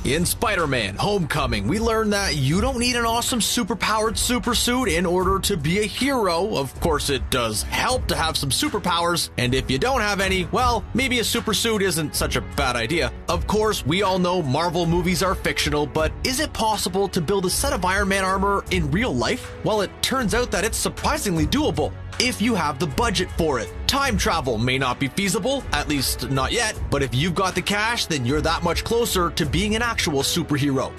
In Spider-Man: Homecoming, we learn that you don't need an awesome superpowered supersuit in order to be a hero. Of course, it does help to have some superpowers, and if you don't have any, well, maybe a supersuit isn't such a bad idea. Of course, we all know Marvel movies are fictional, but is it possible to build a set of Iron Man armor in real life? Well, it turns out that it's surprisingly doable if you have the budget for it. Time travel may not be feasible, at least not yet, but if you've got the cash, then you're that much closer to being an actual superhero.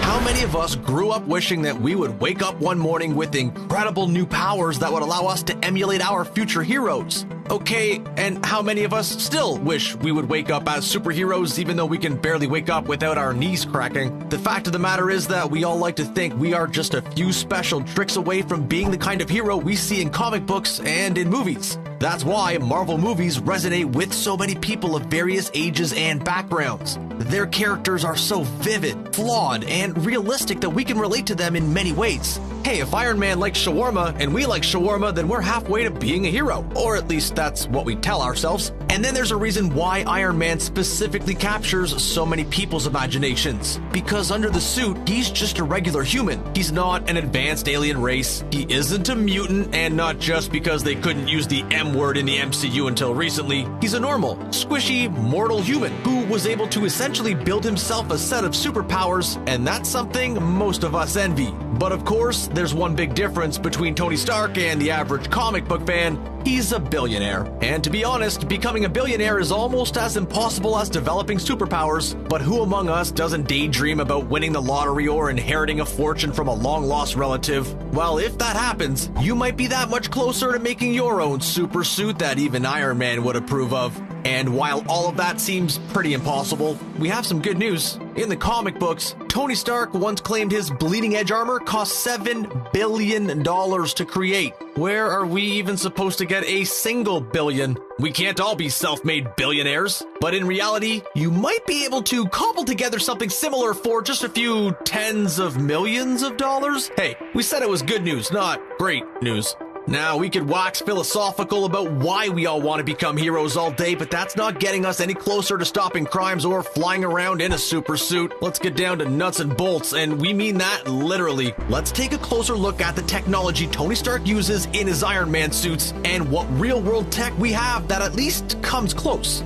How many of us grew up wishing that we would wake up one morning with incredible new powers that would allow us to emulate our future heroes? Okay, and how many of us still wish we would wake up as superheroes even though we can barely wake up without our knees cracking? The fact of the matter is that we all like to think we are just a few special tricks away from being the kind of hero we see in comic books and in movies. That's why Marvel movies resonate with so many people of various ages and backgrounds. Their characters are so vivid, flawed, and realistic that we can relate to them in many ways. Hey, if Iron Man likes shawarma and we like shawarma, then we're halfway to being a hero. Or at least that's what we tell ourselves. And then there's a reason why Iron Man specifically captures so many people's imaginations. Because under the suit, he's just a regular human. He's not an advanced alien race. He isn't a mutant, and not just because they couldn't use the M word in the MCU until recently. He's a normal, squishy, mortal human who was able to essentially build himself a set of superpowers, and that's something most of us envy. But of course, there's one big difference between Tony Stark and the average comic book fan. He's a billionaire. And to be honest, becoming a billionaire is almost as impossible as developing superpowers. But who among us doesn't daydream about winning the lottery or inheriting a fortune from a long-lost relative? Well, if that happens, you might be that much closer to making your own super suit that even Iron Man would approve of. And while all of that seems pretty impossible, we have some good news. In the comic books, Tony Stark once claimed his bleeding edge armor cost $7 billion to create. Where are we even supposed to get a single billion? We can't all be self-made billionaires. But in reality, you might be able to cobble together something similar for just a few tens of millions of dollars. Hey, we said it was good news, not great news. Now, we could wax philosophical about why we all want to become heroes all day, but that's not getting us any closer to stopping crimes or flying around in a super suit. Let's get down to nuts and bolts, and we mean that literally. Let's take a closer look at the technology Tony Stark uses in his Iron Man suits and what real-world tech we have that at least comes close.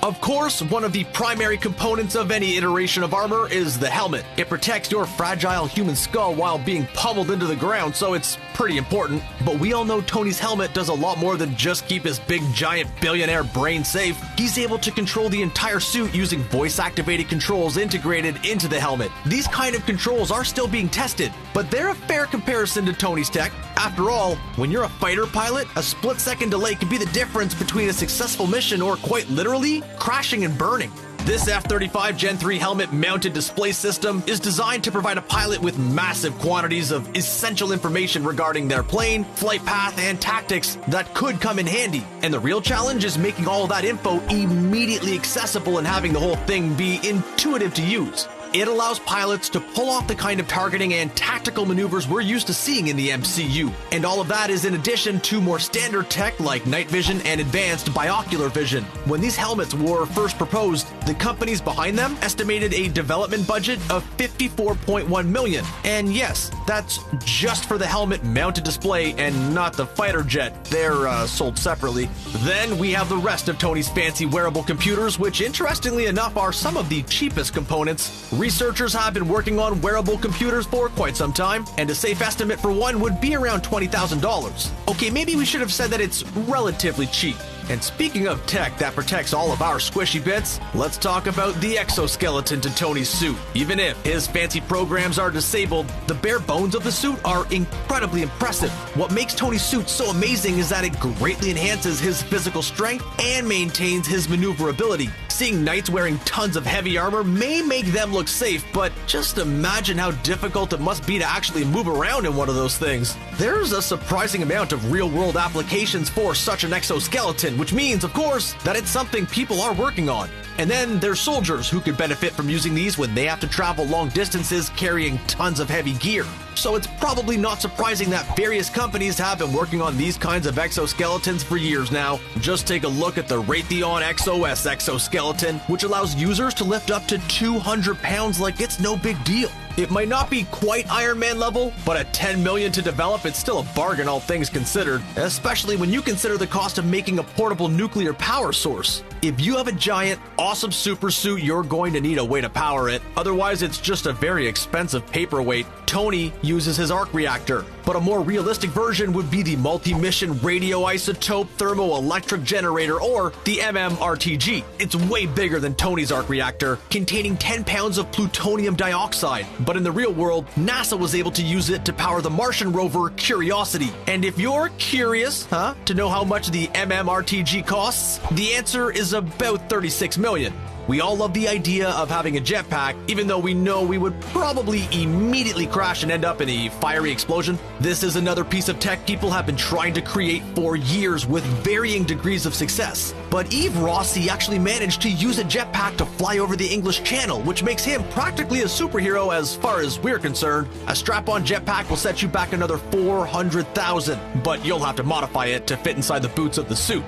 Of course, one of the primary components of any iteration of armor is the helmet. It protects your fragile human skull while being pummeled into the ground, so it's pretty important. But we all know Tony's helmet does a lot more than just keep his big giant billionaire brain safe. He's able to control the entire suit using voice-activated controls integrated into the helmet. These kind of controls are still being tested, but they're a fair comparison to Tony's tech. After all, when you're a fighter pilot, a split-second delay can be the difference between a successful mission or, quite literally, crashing and burning. This F-35 Gen 3 helmet-mounted display system is designed to provide a pilot with massive quantities of essential information regarding their plane, flight path, and tactics that could come in handy. And the real challenge is making all that info immediately accessible and having the whole thing be intuitive to use. It allows pilots to pull off the kind of targeting and tactical maneuvers we're used to seeing in the MCU. And all of that is in addition to more standard tech like night vision and advanced binocular vision. When these helmets were first proposed, the companies behind them estimated a development budget of $54.1 million. And yes, that's just for the helmet-mounted display and not the fighter jet. They're sold separately. Then we have the rest of Tony's fancy wearable computers, which interestingly enough are some of the cheapest components. Researchers have been working on wearable computers for quite some time, and a safe estimate for one would be around $20,000. Okay, maybe we should have said that it's relatively cheap. And speaking of tech that protects all of our squishy bits, let's talk about the exoskeleton to Tony's suit. Even if his fancy programs are disabled, the bare bones of the suit are incredibly impressive. What makes Tony's suit so amazing is that it greatly enhances his physical strength and maintains his maneuverability. Seeing knights wearing tons of heavy armor may make them look safe, but just imagine how difficult it must be to actually move around in one of those things. There's a surprising amount of real-world applications for such an exoskeleton, which means, of course, that it's something people are working on. And then there's soldiers who could benefit from using these when they have to travel long distances carrying tons of heavy gear. So it's probably not surprising that various companies have been working on these kinds of exoskeletons for years now. Just take a look at the Raytheon XOS exoskeleton, which allows users to lift up to 200 pounds like it's no big deal. It might not be quite Iron Man level, but at $10 million to develop, it's still a bargain all things considered, especially when you consider the cost of making a portable nuclear power source. If you have a giant, awesome super suit, you're going to need a way to power it. Otherwise, it's just a very expensive paperweight. Tony uses his arc reactor, but a more realistic version would be the multi-mission radioisotope thermoelectric generator, or the MMRTG. It's way bigger than Tony's arc reactor, containing 10 pounds of plutonium dioxide. But in the real world, NASA was able to use it to power the Martian rover Curiosity. And if you're curious, to know how much the MMRTG costs, the answer is about $36 million. We all love the idea of having a jetpack, even though we know we would probably immediately crash and end up in a fiery explosion. This is another piece of tech people have been trying to create for years with varying degrees of success. But Eve Rossi actually managed to use a jetpack to fly over the English Channel, which makes him practically a superhero as far as we're concerned. A strap-on jetpack will set you back another $400,000, but you'll have to modify it to fit inside the boots of the suit.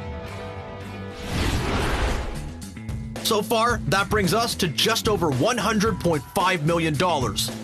So far, that brings us to just over $100.5 million,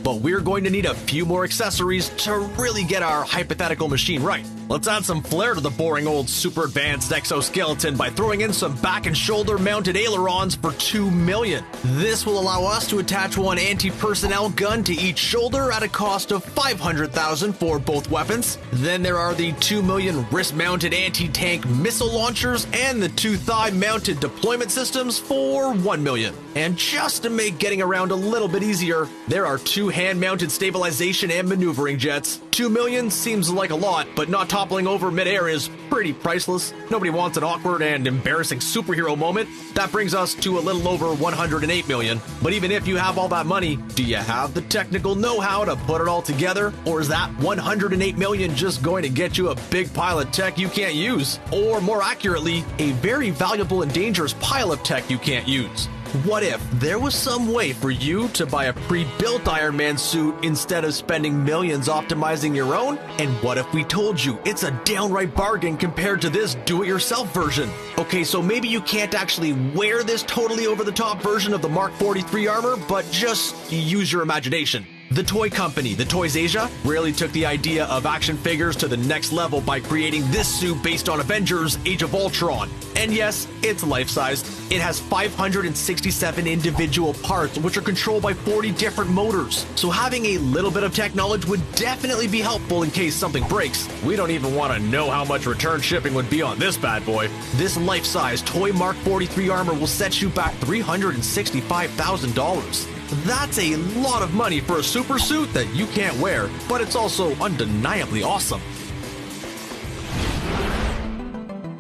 but we're going to need a few more accessories to really get our hypothetical machine right. Let's add some flair to the boring old super advanced exoskeleton by throwing in some back and shoulder mounted ailerons for $2 million. This will allow us to attach one anti-personnel gun to each shoulder at a cost of $500,000 for both weapons. Then there are the $2 million wrist-mounted anti-tank missile launchers and the 2 thigh-mounted deployment systems for $1 million. And just to make getting around a little bit easier, there are 2 hand-mounted stabilization and maneuvering jets. $2 million seems like a lot, but not toppling over midair is pretty priceless. Nobody wants an awkward and embarrassing superhero moment. That brings us to a little over $108 million. But even if you have all that money, do you have the technical know-how to put it all together? Or is that $108 million just going to get you a big pile of tech you can't use? Or more accurately, a very valuable and dangerous pile of tech you can't use? What if there was some way for you to buy a pre-built Iron Man suit instead of spending millions optimizing your own? And what if we told you it's a downright bargain compared to this do-it-yourself version? Okay, so maybe you can't actually wear this totally over-the-top version of the Mark 43 armor, but just use your imagination. The toy company, the Toys Asia, really took the idea of action figures to the next level by creating this suit based on Avengers Age of Ultron. And yes, it's life-sized. It has 567 individual parts, which are controlled by 40 different motors. So having a little bit of tech knowledge would definitely be helpful in case something breaks. We don't even want to know how much return shipping would be on this bad boy. This life-size toy Mark 43 armor will set you back $365,000. That's a lot of money for a super suit that you can't wear, but it's also undeniably awesome.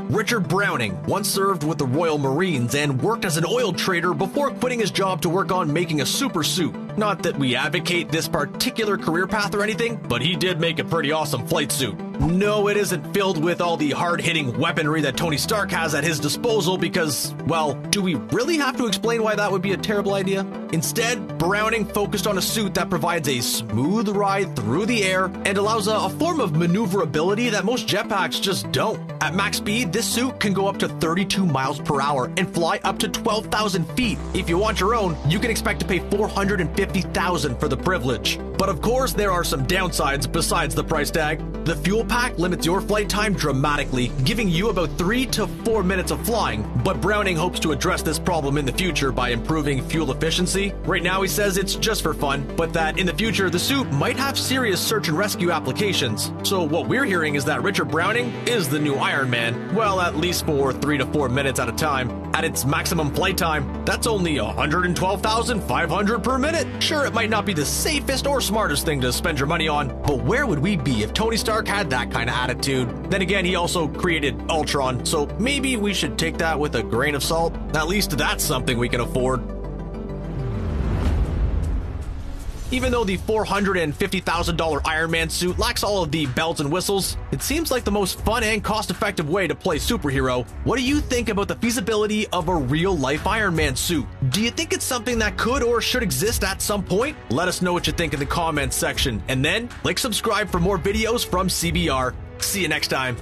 Richard Browning once served with the Royal Marines and worked as an oil trader before quitting his job to work on making a super suit. Not that we advocate this particular career path or anything, but he did make a pretty awesome flight suit. No, it isn't filled with all the hard-hitting weaponry that Tony Stark has at his disposal because, well, do we really have to explain why that would be a terrible idea? Instead, Browning focused on a suit that provides a smooth ride through the air and allows a form of maneuverability that most jetpacks just don't. At max speed, this suit can go up to 32 miles per hour and fly up to 12,000 feet. If you want your own, you can expect to pay $450,000 for the privilege. But of course, there are some downsides besides the price tag. The fuel pack limits your flight time dramatically, giving you about 3 to 4 minutes of flying. But Browning hopes to address this problem in the future by improving fuel efficiency. Right now, he says it's just for fun, but that in the future, the suit might have serious search and rescue applications. So what we're hearing is that Richard Browning is the new Iron Man. Well, at least for 3 to 4 minutes at a time. At its maximum flight time, that's only $112,500 per minute. Sure, it might not be the safest or smartest thing to spend your money on, but where would we be if Tony Stark had that kind of attitude? Then again, he also created Ultron, so maybe we should take that with a grain of salt. At least that's something we can afford. Even though the $450,000 Iron Man suit lacks all of the bells and whistles, it seems like the most fun and cost-effective way to play superhero. What do you think about the feasibility of a real-life Iron Man suit? Do you think it's something that could or should exist at some point? Let us know what you think in the comments section, and then, subscribe for more videos from CBR. See you next time.